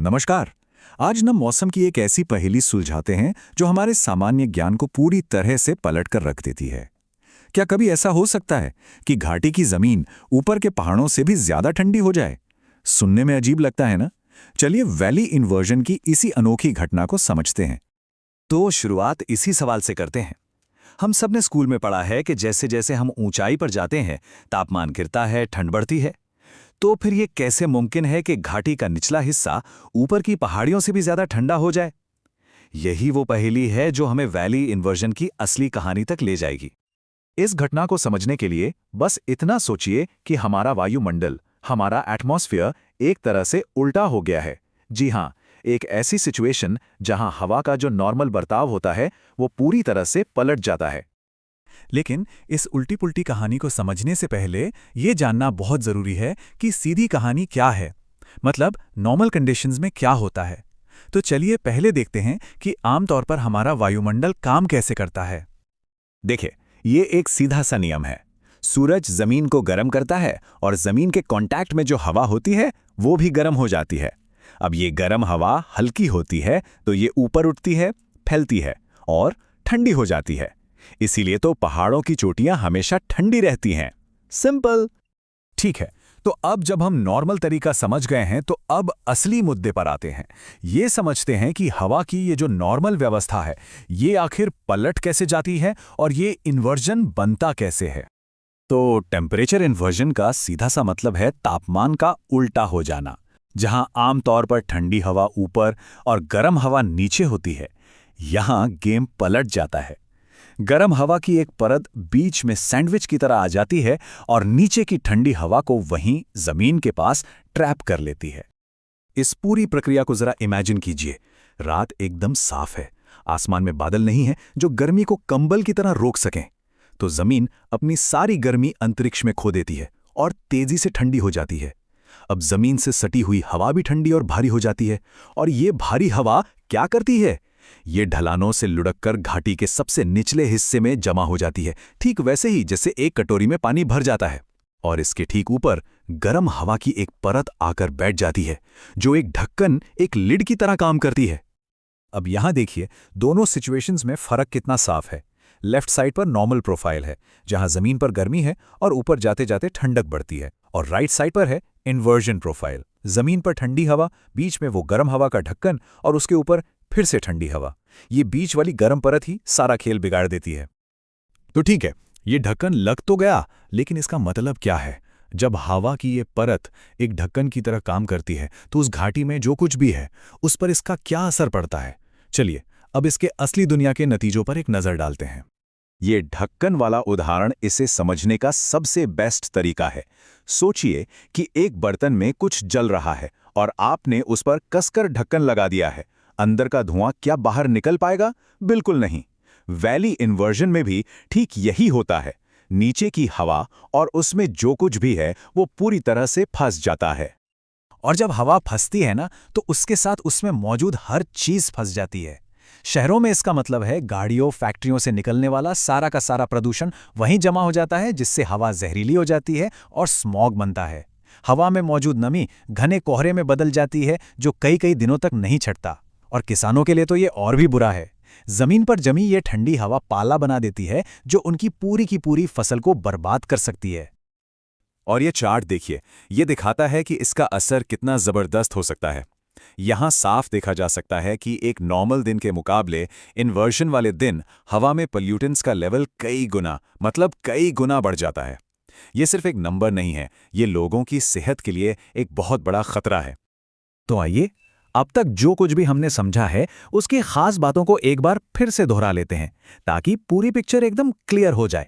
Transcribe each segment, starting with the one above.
नमस्कार। आज ना मौसम की एक ऐसी पहेली सुलझाते हैं जो हमारे सामान्य ज्ञान को पूरी तरह से पलट कर रख देती है। क्या कभी ऐसा हो सकता है कि घाटी की जमीन ऊपर के पहाड़ों से भी ज्यादा ठंडी हो जाए? सुनने में अजीब लगता है ना? चलिए वैली इन्वर्जन की इसी अनोखी घटना को समझते हैं। तो शुरुआत इसी सवाल से करते हैं। हम सब ने स्कूल में पढ़ा है कि जैसे जैसे हम ऊंचाई पर जाते हैं तापमान गिरता है, ठंड बढ़ती है। तो फिर ये कैसे मुमकिन है कि घाटी का निचला हिस्सा ऊपर की पहाड़ियों से भी ज्यादा ठंडा हो जाए? यही वो पहेली है जो हमें वैली इन्वर्जन की असली कहानी तक ले जाएगी। इस घटना को समझने के लिए बस इतना सोचिए कि हमारा वायुमंडल, हमारा एटमॉस्फेयर एक तरह से उल्टा हो गया है। जी हाँ, एक ऐसी सिचुएशन जहां हवा का जो नॉर्मल बर्ताव होता है वो पूरी तरह से पलट जाता है। लेकिन इस उल्टी पुल्टी कहानी को समझने से पहले ये जानना बहुत जरूरी है कि सीधी कहानी क्या है, मतलब नॉर्मल कंडीशंस में क्या होता है। तो चलिए पहले देखते हैं कि आमतौर पर हमारा वायुमंडल काम कैसे करता है। देखिए, ये एक सीधा सा नियम है। सूरज जमीन को गर्म करता है और जमीन के कांटेक्ट में जो हवा होती है वो भी गर्म हो जाती है। अब ये गर्म हवा हल्की होती है तो ये ऊपर उठती है, फैलती है और ठंडी हो जाती है। इसीलिए तो पहाड़ों की चोटियां हमेशा ठंडी रहती हैं। सिंपल। ठीक है, तो अब जब हम नॉर्मल तरीका समझ गए हैं तो अब असली मुद्दे पर आते हैं। ये समझते हैं कि हवा की ये जो नॉर्मल व्यवस्था है ये आखिर पलट कैसे जाती है और ये इन्वर्जन बनता कैसे है। तो टेम्परेचर इन्वर्जन का सीधा सा मतलब है तापमान का उल्टा हो जाना। जहां आमतौर पर ठंडी हवा ऊपर और गर्म हवा नीचे होती है, यहां गेम पलट जाता है। गर्म हवा की एक परत बीच में सैंडविच की तरह आ जाती है और नीचे की ठंडी हवा को वहीं जमीन के पास ट्रैप कर लेती है। इस पूरी प्रक्रिया को जरा इमेजिन कीजिए। रात एकदम साफ है, आसमान में बादल नहीं है जो गर्मी को कंबल की तरह रोक सकें। तो जमीन अपनी सारी गर्मी अंतरिक्ष में खो देती है और तेजी से ठंडी हो जाती है। अब जमीन से सटी हुई हवा भी ठंडी और भारी हो जाती है। और ये भारी हवा क्या करती है? ये ढलानों से लुढ़ककर घाटी के सबसे निचले हिस्से में जमा हो जाती है, ठीक वैसे ही जैसे एक कटोरी में पानी भर जाता है। और इसके ठीक ऊपर गर्म हवा की एक परत आकर बैठ जाती है, जो एक ढक्कन, एक लिड की तरह काम करती है। अब यहां देखिए, दोनों सिचुएशंस में फर्क कितना साफ है। लेफ्ट साइड पर नॉर्मल प्रोफाइल है, जहां जमीन पर गर्मी है और ऊपर जाते जाते ठंडक बढ़ती है। और राइट साइड पर है इन्वर्जन प्रोफाइल, जमीन पर ठंडी हवा, बीच में वो गर्म हवा का ढक्कन और उसके ऊपर फिर से ठंडी हवा। ये बीच वाली गर्म परत ही सारा खेल बिगाड़ देती है। तो ठीक है, ये ढक्कन लग तो गया, लेकिन इसका मतलब क्या है? जब हवा की ये परत एक ढक्कन की तरह काम करती है तो उस घाटी में जो कुछ भी है उस पर इसका क्या असर पड़ता है? चलिए अब इसके असली दुनिया के नतीजों पर एक नजर डालते हैं। ये ढक्कन वाला उदाहरण इसे समझने का सबसे बेस्ट तरीका है। सोचिए कि एक बर्तन में कुछ जल रहा है और आपने उस पर कसकर ढक्कन लगा दिया है। अंदर का धुआं क्या बाहर निकल पाएगा? बिल्कुल नहीं। वैली इन्वर्जन में भी ठीक यही होता है। नीचे की हवा और उसमें जो कुछ भी है वो पूरी तरह से फंस जाता है। और जब हवा फंसती है ना, तो उसके साथ उसमें मौजूद हर चीज फंस जाती है। शहरों में इसका मतलब है गाड़ियों, फैक्ट्रियों से निकलने वाला सारा का सारा प्रदूषण वहीं जमा हो जाता है, जिससे हवा जहरीली हो जाती है और स्मॉग बनता है। हवा में मौजूद नमी घने कोहरे में बदल जाती है, जो कई कई दिनों तक नहीं छटता। और किसानों के लिए तो ये और भी बुरा है। जमीन पर जमी ये ठंडी हवा पाला बना देती है, जो उनकी पूरी की पूरी फसल को बर्बाद कर सकती है। और ये चार्ट देखिए, ये दिखाता है कि इसका असर कितना जबरदस्त हो सकता है। यहां साफ देखा जा सकता है कि एक नॉर्मल दिन के मुकाबले इन्वर्जन वाले दिन हवा में पोल्यूटेंट्स का लेवल कई गुना, मतलब कई गुना बढ़ जाता है। ये सिर्फ एक नंबर नहीं है, ये लोगों की सेहत के लिए एक बहुत बड़ा खतरा है। तो आइए, अब तक जो कुछ भी हमने समझा है उसकी खास बातों को एक बार फिर से दोहरा लेते हैं, ताकि पूरी पिक्चर एकदम क्लियर हो जाए।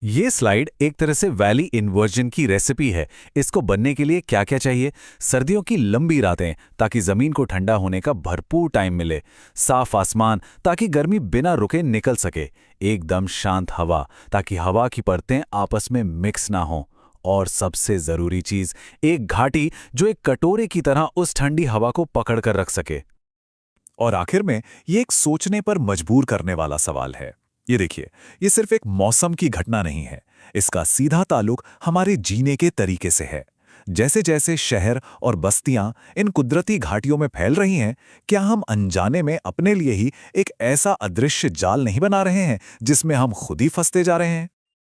ये स्लाइड एक तरह से वैली इन्वर्जन की रेसिपी है। इसको बनने के लिए क्या क्या चाहिए? सर्दियों की लंबी रातें ताकि जमीन को ठंडा होने का भरपूर टाइम मिले, साफ आसमान ताकि गर्मी बिना रुके निकल सके, एकदम शांत हवा ताकि हवा की परतें आपस में मिक्स ना हो, और सबसे जरूरी चीज, एक घाटी जो एक कटोरे की तरह उस ठंडी हवा को पकड़ कर रख सके। और आखिर में ये एक सोचने पर मजबूर करने वाला सवाल है। ये देखिए, ये सिर्फ एक मौसम की घटना नहीं है, इसका सीधा ताल्लुक हमारे जीने के तरीके से है। जैसे जैसे शहर और बस्तियां इन कुदरती घाटियों में फैल रही हैं, क्या हम अनजाने में अपने लिए ही एक ऐसा अदृश्य जाल नहीं बना रहे हैं जिसमें हम खुद ही फंसते जा रहे हैं?